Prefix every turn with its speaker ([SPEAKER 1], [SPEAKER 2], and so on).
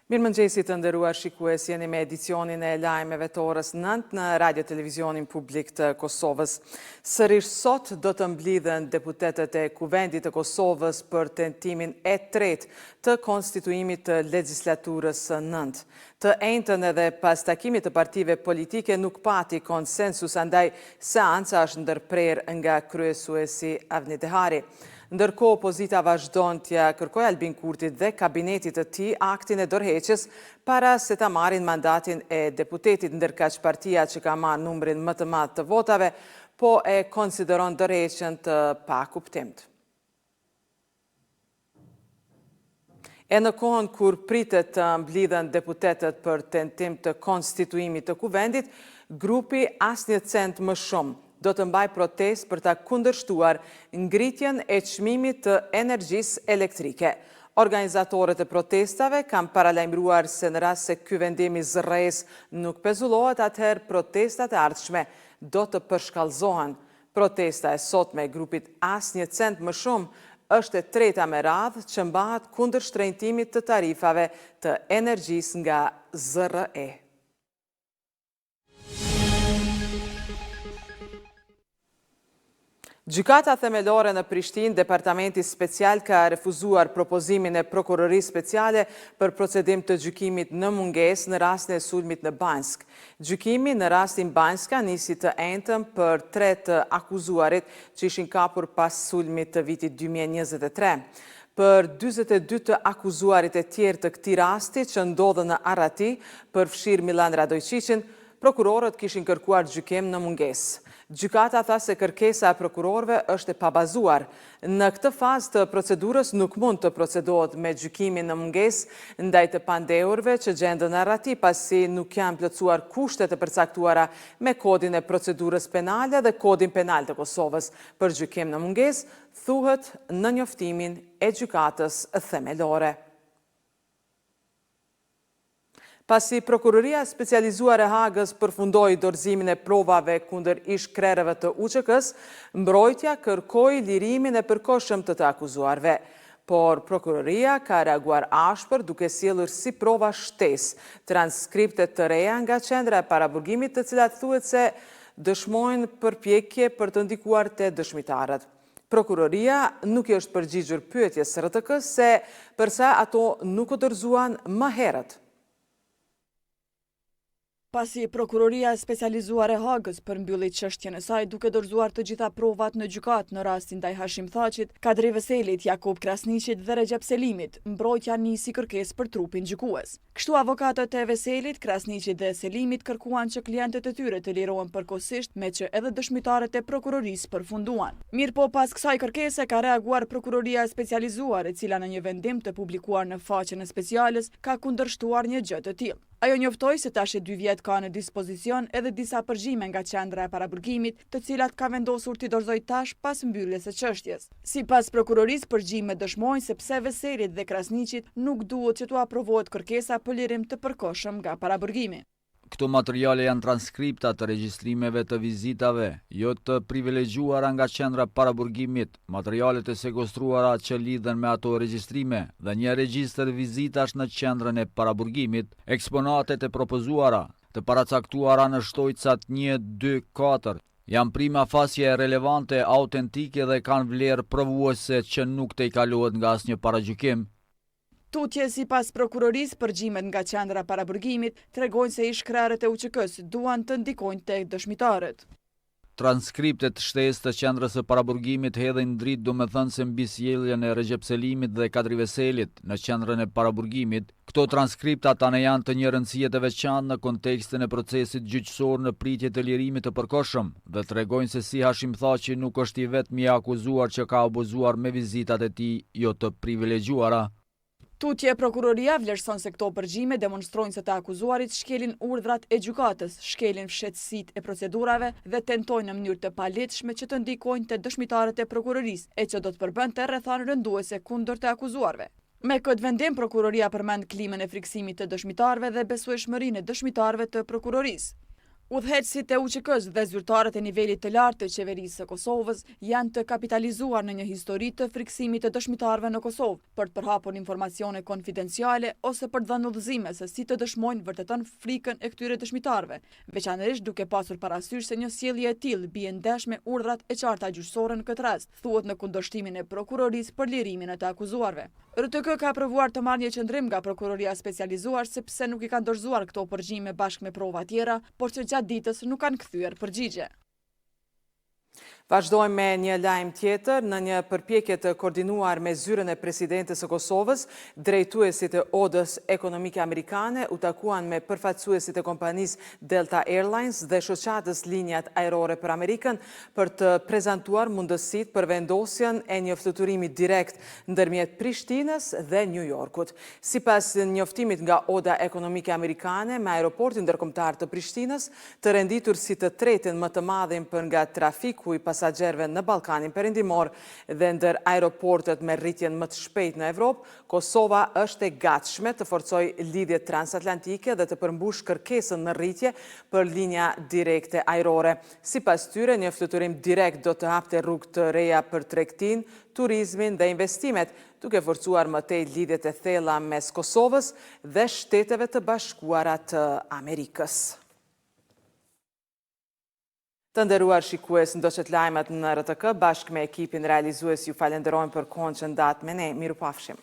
[SPEAKER 1] Mirëmëngjesi të nderuar shikues, jeni me edicionin e lajmeve të orës 9 në Radio Televizionin Publik të Kosovës. Sërish sot do të mblidhen deputetet e Kuvendit të Kosovës për tentimin e tretë të konstituimit të legislaturës së 9. Të njëjtën edhe pas takimit të partive politike nuk pati konsensus, andaj seanca është ndërprerë nga kryesuesi Avni Dehari. Ndërkohë, opozita vazhdon t'ja kërkojë Albin Kurtit dhe kabinetit të tij aktin e dorëheqjes para se ta marrin mandatin e deputetit, ndërkaq partia që ka marrë numrin më të madh të votave, po e konsideron dorëheqjen të pakuptimtë. E në kohën kur pritet të mblidhen deputetet për tentim të konstituimit të Kuvendit, grupi Asnjë Cent më shumë do të mbaj protest për ta kundërshtuar ngritjen e çmimit të energjisë elektrike. Organizatorët e protestave kanë paralajmëruar se në rast se ky vendim i zërrejës nuk pezullohet, atëherë protestat e ardhshme do të përshkallëzohen. Protesta e sotme e grupit Asnjë Cent më shumë është e treta me radhë që mbahet kundër shtrenjtimit të tarifave të energjisë nga ZRE. Gjykata themelore në Prishtinë, Departamenti Special ka refuzuar propozimin e Prokurorisë Speciale për procedim të gjykimit në mungesë në rastin e sulmit në Banjsk. Gjykimi në rastin Banjska nisi të njëjtën për 3 të akuzuarit që ishin kapur pas sulmit të vitit 2023. Për 42 të akuzuarit e tjerë të këtij rasti që ndodhen në Arati, përfshirë Milan Radojqićin, prokurorët kishin kërkuar gjykim në mungesë. Gjykata tha se kërkesa e prokurorëve është e pabazuar. Në këtë fazë të procedurës nuk mund të procedohet me gjykimin në mungesë ndaj të pandehurve që gjenden në Arati, pasi nuk janë plotësuar kushtet e përcaktuara me kodin e procedurës penale dhe kodin penal të Kosovës. Për gjykim në mungesë thuhet në njoftimin e gjykatës themelore. Pasi Prokuroria Specializuar e Hagës përfundoi dorëzimin e provave kundër ish-krerëve të UÇK-s, mbrojtja kërkoi lirimin e përkohshëm të akuzuarve. Por Prokuroria ka reaguar ashpër duke sjellur si prova shtesë transkripte të reja nga qendra e paraburgimit, të cilat thuhet se dëshmojnë përpjekje për të ndikuar te dëshmitarët. Prokuroria nuk i është përgjigjur pyetjes së RTK-s se përsa ato nuk u dorëzuan më herët.
[SPEAKER 2] Pasi Prokuroria Specializuar e Hagës përmbylli çështjen e saj duke dorëzuar të gjitha provat në gjykatë në rastin ndaj Hashim Thaçit, Kadri Veselit, Jakub Krasniqit dhe Recep Selimit, mbrojtja nisi kërkesë për trupin gjykues. Kështu avokatët e Veselit, Krasniqit dhe Selimit kërkuan që klientët e tyre të lirohen përkohësisht, me që edhe dëshmitarët e prokurorisë përfunduan. Mirëpo pas kësaj kërkese ka reaguar Prokuroria Specializuar, e cila në një vendim të publikuar në faqen e Speciales ka kundërshtuar një gjë të tillë. Ajo njoftoi se tash 2 vjet ka në dispozicion edhe disa përgjime nga qendra e paraburgimit, të cilat ka vendosur t'i dorëzoj tash pas mbylljes së çështjes. Sipas prokurorisë, përgjimet dëshmojnë se pse Veselit dhe Krasniqit nuk duhet që t'u aprovohet kërkesa për lirim të përkohshëm nga paraburgimi.
[SPEAKER 3] Këto materiale janë transkripta të regjistrimeve të vizitave, jo të privilegjuara nga qendra paraburgimit, materialet e sekustruara që lidhen me ato regjistrime dhe një regjistër vizitash në qendrën e paraburgimit, eksponatet e propozuara, të paracaktuara në shtojcat 1, 2, 4, janë prima facie relevante, autentike dhe kanë vlerë provuese që nuk të i kalohet nga asnjë paragjykim.
[SPEAKER 2] Tutje sipas prokurorisë, përgjimet nga qendra paraburgimit tregojnë se ish-krerët e UÇK-s duan të ndikojnë tek dëshmitarët.
[SPEAKER 3] Transkriptet shtesë të qendrës së paraburgimit hedhin dritë, domethënë mbi sjelljen e Recep Selimit dhe Kadri Veselit në qendrën e paraburgimit. Këto transkripta tani janë të një rëndësie të veçantë në kontekstin e procesit gjyqësor në pritje të lirimit të përkohshëm dhe tregojnë se si Hashim Thaçi nuk është i vetmi i akuzuar që ka abuzuar me vizitat e tij jo të privilegjuara.
[SPEAKER 2] Tutje prokuroria vlerëson se këto përgjime demonstrojnë se të akuzuarit shkelin urdhrat e gjykatës, shkelin fshehtësitë e procedurave dhe tentojnë në mënyrë të palehtëshme që të ndikojnë te dëshmitarët e prokurorisë, e që do të përbënte rrethan rënduese kundër të akuzuarve. Me këtë vendim, prokuroria përmend klimën e friksimit të dëshmitarëve dhe besueshmërinë e dëshmitarëve të prokurorisë. Udhëheqësit e UÇK-s dhe zyrtarët e nivelit të lartë të qeverisë së Kosovës janë të kapitalizuar në një histori të friksimit të dëshmitarëve në Kosovë për të përhapur informacione konfidenciale ose për të dhënë udhëzime se si të dëshmojnë vërtetën frikën e këtyre dëshmitarëve, veçanërisht duke pasur parasysh se një sjellje e tillë bie ndesh me urdhrat e qarta gjyqësore në këtë rast, thuhet në kundërshtimin e prokurorisë për lirimin e të akuzuarve. RTK ka provuar të marrë një qendrim nga prokuroria specializuar sepse nuk i kanë dorëzuar këto përgjigje bashkë me prova tjera, por që gjatë ditës nuk kanë kthyer përgjigje.
[SPEAKER 1] Vazhdojmë me një lajm tjetër. Në një përpjekje të koordinuar me zyrën e presidentes së Kosovës, drejtuesit e Odës Ekonomike Amerikane u takuan me përfaqësuesit e kompanisë Delta Airlines dhe shoqatës Linjat Ajrore për Amerikën për të prezantuar mundësitë për vendosjen e një fluturimi direkt ndërmjet Prishtinës dhe New Yorkut. Sipas njoftimit nga Oda Ekonomike Amerikane me aeroportin ndërkombëtar të Prishtinës, të renditur si të tretin më të madhin për nga trafiku i pasagerëve në Ballkanin Perëndimor dhe ndër aeroportet me rritjen më të shpejtë në Evropë, Kosova është e gatshme të forcojë lidhjet transatlantike dhe të përmbush kërkesën në rritje për linja direkte ajrore. Sipas tyre, një fluturim direkt do të hapte rrugë të reja për tregtinë, turizmin dhe investimet, duke forcuar më tej lidhjet e thella mes Kosovës dhe Shteteve të Bashkuara të Amerikës. Të nderuar shikues, ndoqët lajmet në RTK bashkë me ekipin realizues ju falenderojmë për kohën që ndat me ne. Mirupafshim.